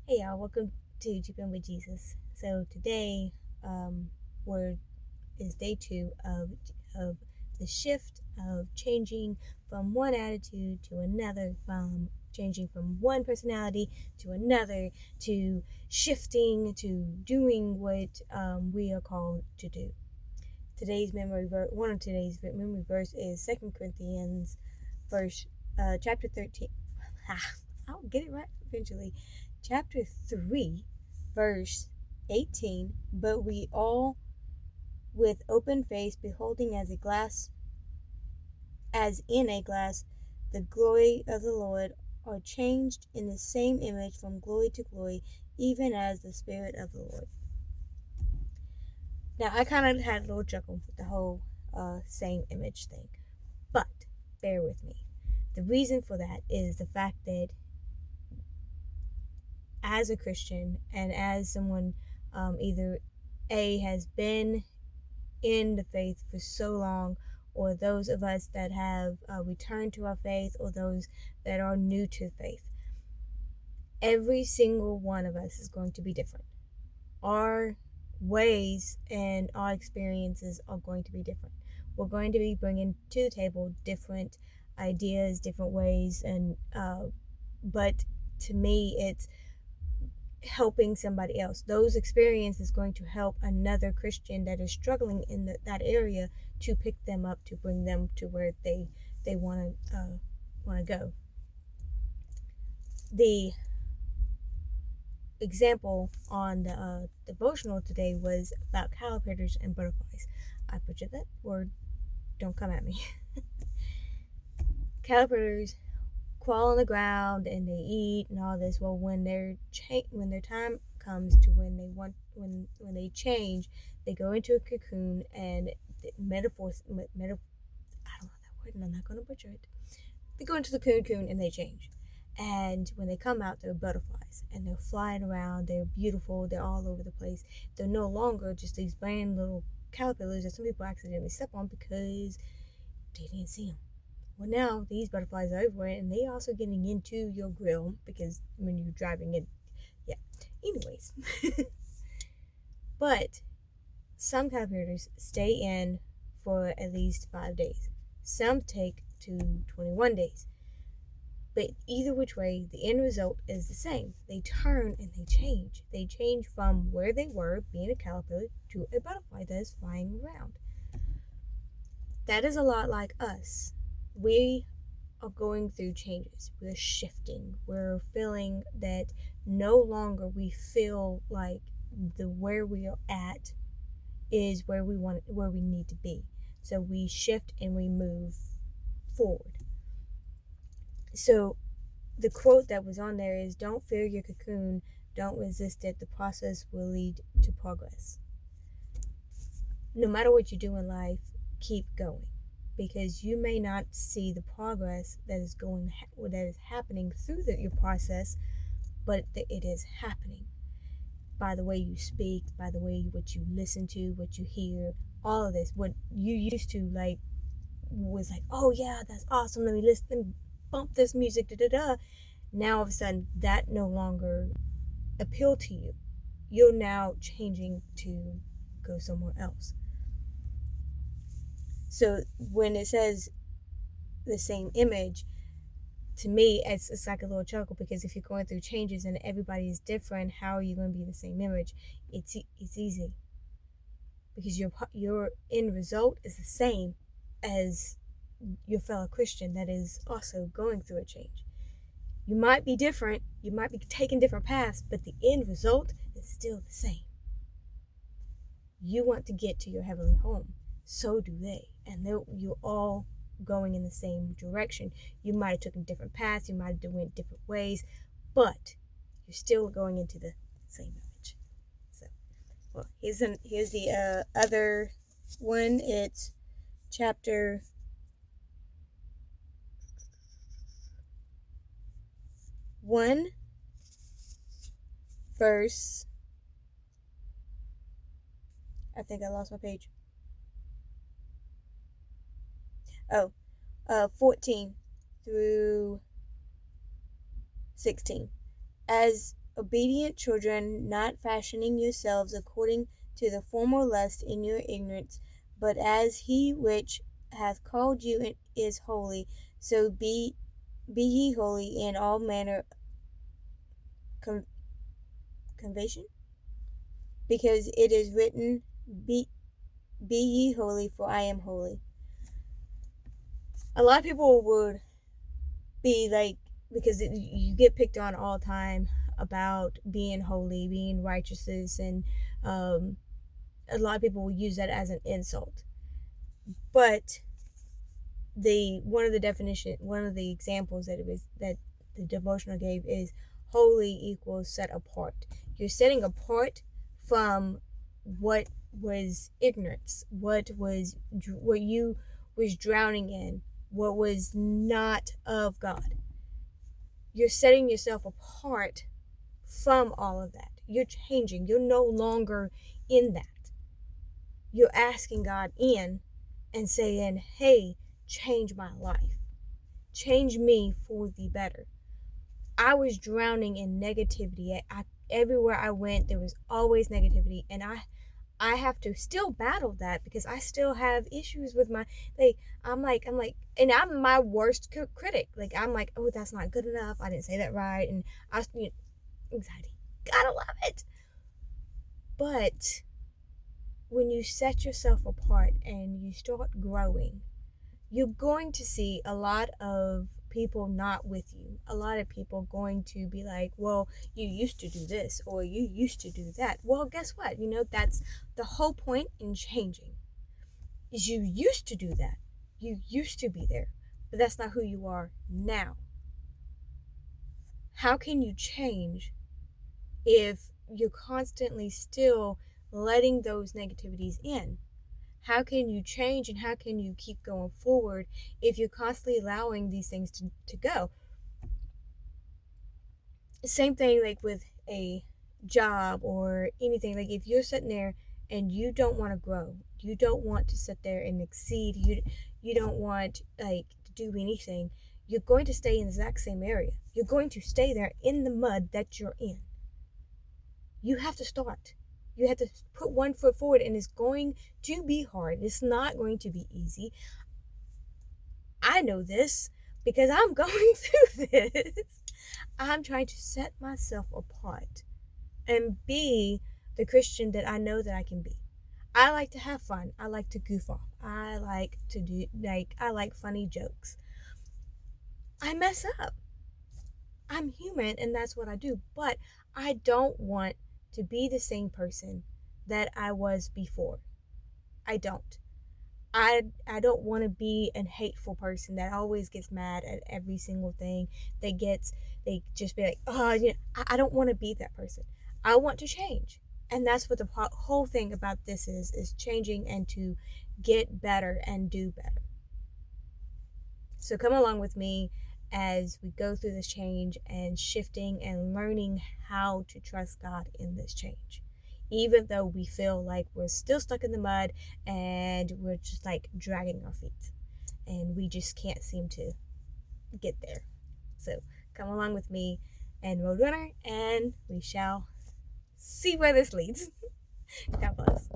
Hey y'all, welcome to Deeping with Jesus. So today, word is day 2 of the shift of changing from one attitude to another, from changing from one personality to another, to shifting to doing what we are called to do. One of today's memory verse is 2 Corinthians, chapter 13. I'll get it right eventually. Chapter 3, verse 18. But we all, with open face, beholding as in a glass, the glory of the Lord, are changed in the same image from glory to glory, even as the Spirit of the Lord. Now, I kind of had a little chuckle with the whole same image thing, but bear with me. The reason for that is the fact that as a Christian and as someone either has been in the faith for so long, or those of us that have returned to our faith, or those that are new to faith, every single one of us is going to be different. Our ways and our experiences are going to be different. We're going to be bringing to the table different ideas, different ways, and but to me, it's helping somebody else. Those experiences going to help another Christian that is struggling in that area to pick them up, to bring them to where they want to go. The example on the devotional today was about caterpillars and butterflies. I butchered that word. Don't come at me. Caterpillars crawl on the ground and they eat and all this. Well, when their time comes to when they change, they go into a cocoon and I don't know that word and I'm not going to butcher it. They go into the cocoon and they change. And when they come out, they're butterflies and they're flying around. They're beautiful. They're all over the place. They're no longer just these bland little caterpillars that some people accidentally step on because they didn't see them. Well, now these butterflies are everywhere, and they also getting into your grill because when you're driving it, yeah. Anyways, but some caterpillars stay in for at least 5 days. Some take to 21 days. But either which way, the end result is the same. They turn and they change. They change from where they were, being a caterpillar, to a butterfly that is flying around. That is a lot like us. We are going through changes. We're shifting. We're feeling that no longer we feel like where we are at is where we need to be. So we shift and we move forward. So the quote that was on there is, "Don't fear your cocoon, don't resist it. The process will lead to progress." No matter what you do in life, keep going, because you may not see the progress that is happening through your process, but it is happening by the way you speak, by the way what you listen to, what you hear, all of this. What you used to like was like, oh yeah, that's awesome. Let me listen, bump this music, da da da. Now all of a sudden that no longer appeal to you. You're now changing to go somewhere else. So when it says the same image, to me, it's like a little chuckle, because if you're going through changes and everybody is different, how are you going to be the same image? It's easy, because your end result is the same as your fellow Christian that is also going through a change. You might be different, you might be taking different paths, but the end result is still the same. You want to get to your heavenly home, so do they, and you're all going in the same direction. You might have taken different paths, you might have went different ways, but you're still going into the same image. So, well, here's the other one. It's chapter 1, verse. I think I lost my page. 14 through 16. As obedient children, not fashioning yourselves according to the former lust in your ignorance, but as he which hath called you is holy, so be ye holy in all manner con- conviction, because it is written, be ye holy, for I am holy. A lot of people would be like, because you get picked on all the time about being holy, being righteousness, and a lot of people will use that as an insult. But one of the examples that the devotional gave is holy equals set apart. You're setting apart from what was ignorance, what you was drowning in, what was not of God. You're setting yourself apart from all of that. You're changing. You're no longer in that. You're asking God in and saying, hey, change my life. Change me for the better. I was drowning in negativity. Everywhere I went, there was always negativity. And I have to still battle that because I still have issues with my, I'm like, and I'm my worst critic. Like, I'm like, oh, that's not good enough. I didn't say that right. And anxiety. Gotta love it. But when you set yourself apart and you start growing, you're going to see a lot of people not with you. A lot of people going to be like, well, you used to do this or you used to do that. Well, guess what? That's the whole point in changing. Is you used to do that. You used to be there. But that's not who you are now. How can you change if you're constantly still letting those negativities in? How can you change and how can you keep going forward if you're constantly allowing these things to go? Same thing like with a job or anything. Like if you're sitting there and you don't want to grow, you don't want to sit there and exceed, you don't want to do anything, you're going to stay in the exact same area. You're going to stay there in the mud that you're in. You have to start. You have to put one foot forward, and it's going to be hard. It's not going to be easy. I know this because I'm going through this. I'm trying to set myself apart and be the Christian that I know that I can be. I like to have fun. I like to goof off. I like funny jokes. I mess up. I'm human and that's what I do, but I don't want to be the same person that I was before. I don't. I don't want to be a hateful person that always gets mad at every single thing. They just be like, oh, I don't want to be that person. I want to change. And that's what the whole thing about this is changing and to get better and do better. So come along with me as we go through this change and shifting and learning how to trust God in this change. Even though we feel like we're still stuck in the mud and we're just dragging our feet and we just can't seem to get there. So come along with me and Roadrunner and we shall see where this leads. God bless.